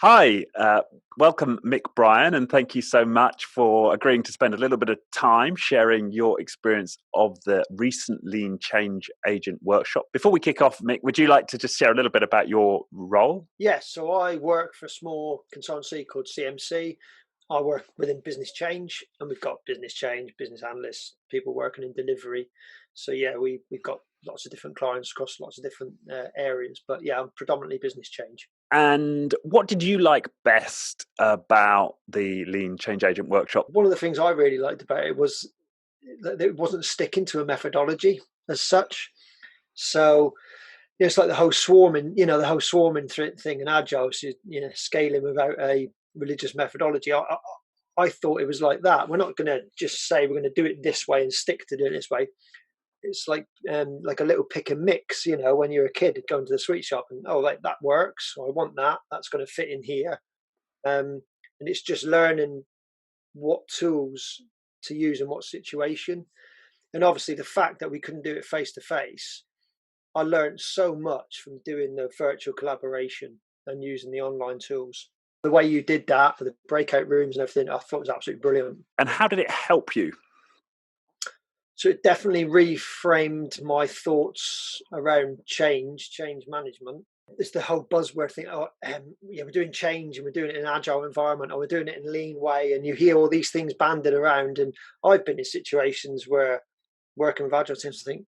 Hi, welcome, Mick Brian, and thank you so much for agreeing to spend a little bit of time sharing your experience of the recent Lean Change Agent workshop. Before we kick off, Mick, would you like to just share a little bit about your role? Yes, so I work for a small consultancy called CMC. I work within business change, and we've got business change, business analysts, people working in delivery. So yeah, we've got lots of different clients across lots of different areas. But yeah, I'm predominantly business change. And what did you like best about the Lean Change Agent workshop? One of the things I really liked about it was that it wasn't sticking to a methodology as such. So it's like the whole swarming, thing and agile, so, scaling without a religious methodology. I thought it was like that. We're not going to just say we're going to do it this way and stick to doing it this way. It's like a little pick and mix, when you're a kid going to the sweet shop and like that works. I want that. That's going to fit in here. And it's just learning what tools to use in what situation. And obviously, the fact that we couldn't do it face to face, I learned so much from doing the virtual collaboration and using the online tools. The way you did that for the breakout rooms and everything, I thought was absolutely brilliant. And how did it help you? So it definitely reframed my thoughts around change management. It's the whole buzzword thing. Yeah, we're doing change and we're doing it in an agile environment, or we're doing it in a lean way. And you hear all these things banded around. And I've been in situations where working with agile teams, I think,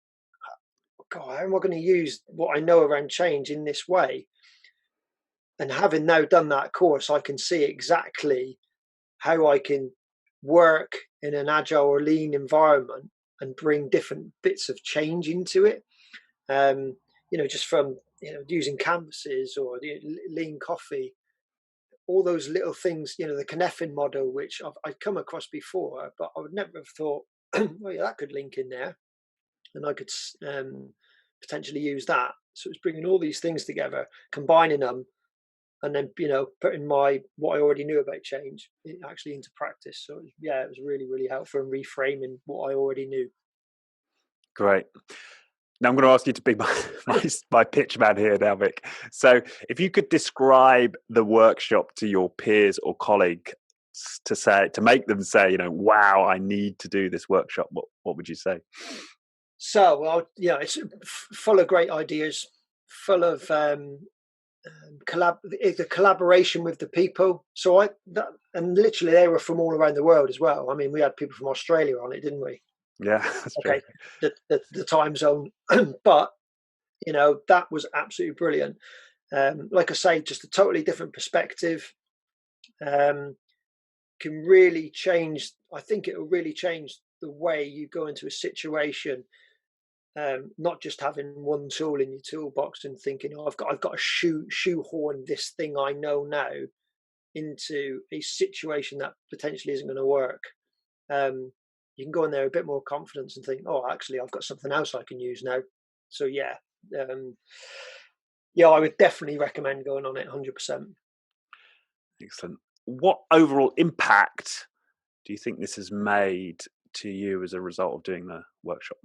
God, how am I going to use what I know around change in this way? And having now done that course, I can see exactly how I can work in an agile or lean environment and bring different bits of change into it. Just from using canvases or the lean coffee, all those little things. The Conneffin model, which I'd come across before, but I would never have thought, oh yeah, that could link in there, and I could potentially use that. So it's bringing all these things together, combining them, and then putting what I already knew about change actually into practice. So yeah, it was really, really helpful in reframing what I already knew. Great. Now I'm going to ask you to be my pitch man here now, Vic. So if you could describe the workshop to your peers or colleagues to make them say, wow, I need to do this workshop, what would you say? So it's full of great ideas, full of the collaboration with the people. And literally they were from all around the world as well. I mean, we had people from Australia on it, didn't we? Yeah, that's true. Okay, the time zone, but that was absolutely brilliant. Like I say, just a totally different perspective. Can really change. I think it will really change the way you go into a situation. Not just having one tool in your toolbox and thinking, "Oh, I've got to shoehorn this thing I know now into a situation that potentially isn't going to work." You can go in there a bit more confidence and think, "Oh, actually, I've got something else I can use now." So yeah, I would definitely recommend going on it 100%. Excellent. What overall impact do you think this has made to you as a result of doing the workshop?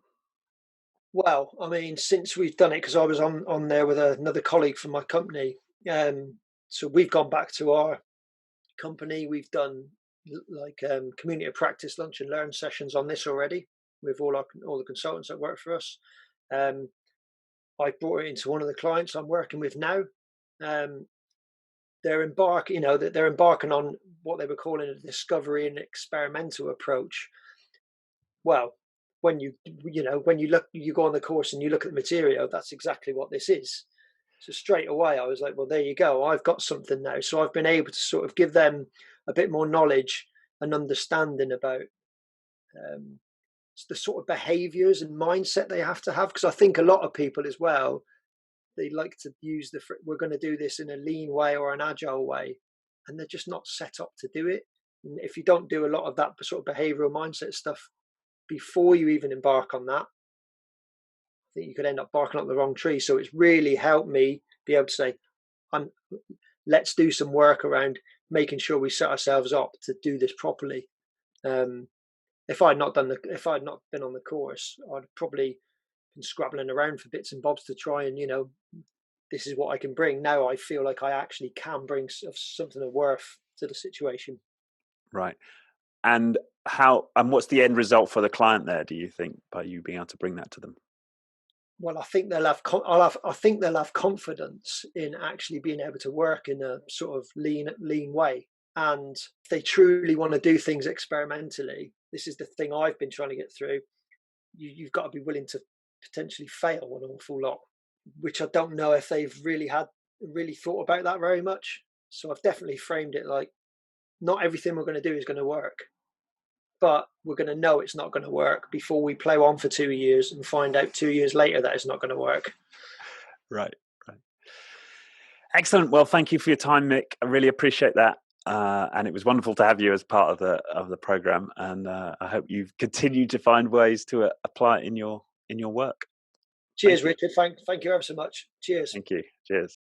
Well, I mean, since we've done it, because I was on there with another colleague from my company, so we've gone back to our company. We've done community of practice lunch and learn sessions on this already with all the consultants that work for us. I brought it into one of the clients I'm working with now. Um, they're embarking on what they were calling a discovery and experimental approach. Well, when you go on the course and you look at the material, that's exactly what this is. So straight away I was like, well, there you go, I've got something now. So I've been able to sort of give them a bit more knowledge and understanding about the sort of behaviors and mindset they have to have, because I think a lot of people as well, they like to use we're going to do this in a lean way or an agile way, and they're just not set up to do it. And if you don't do a lot of that sort of behavioral mindset stuff before you even embark on that, I think you could end up barking up the wrong tree. So it's really helped me be able to say, let's do some work around making sure we set ourselves up to do this properly. If I'd not been on the course, I'd probably been scrabbling around for bits and bobs to try and this is what I can bring. Now I feel like I actually can bring something of worth to the situation. Right. And what's the end result for the client there, do you think, by you being able to bring that to them? Well, I think they'll have I think they'll have confidence in actually being able to work in a sort of lean way. And if they truly want to do things experimentally, this is the thing I've been trying to get through. You've got to be willing to potentially fail an awful lot, which I don't know if they've really thought about that very much. So I've definitely framed it like, not everything we're going to do is going to work, but we're going to know it's not going to work before we plow on for 2 years and find out 2 years later that it's not going to work. Right. Excellent. Well, thank you for your time, Mick. I really appreciate that. And it was wonderful to have you as part of the program. And I hope you've continued to find ways to apply it in your work. Cheers, Richard. Thank you ever so much. Cheers. Thank you. Cheers.